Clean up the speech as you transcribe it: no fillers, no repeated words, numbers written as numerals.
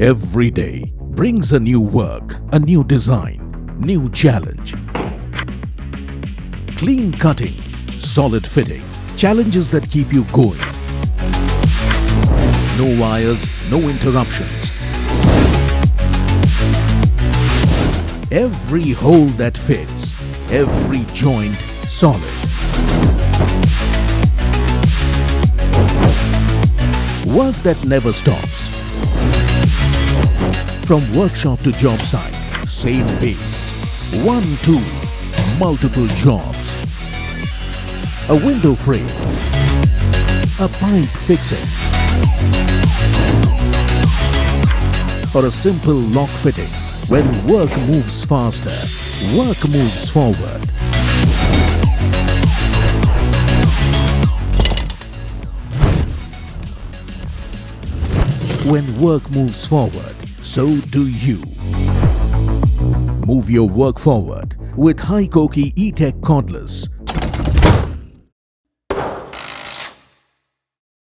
Every day brings a new work, a new design, new challenge. Clean cutting, solid fitting, challenges that keep you going. No wires, no interruptions. Every hole that fits, every joint solid. Work that never stops. From workshop to job site, same pace. One tool, multiple jobs. A window frame, a pipe fixing, or a simple lock fitting. When work moves faster, work moves forward. When work moves forward, so do you. Move your work forward with HiKOKI E-Tech Cordless.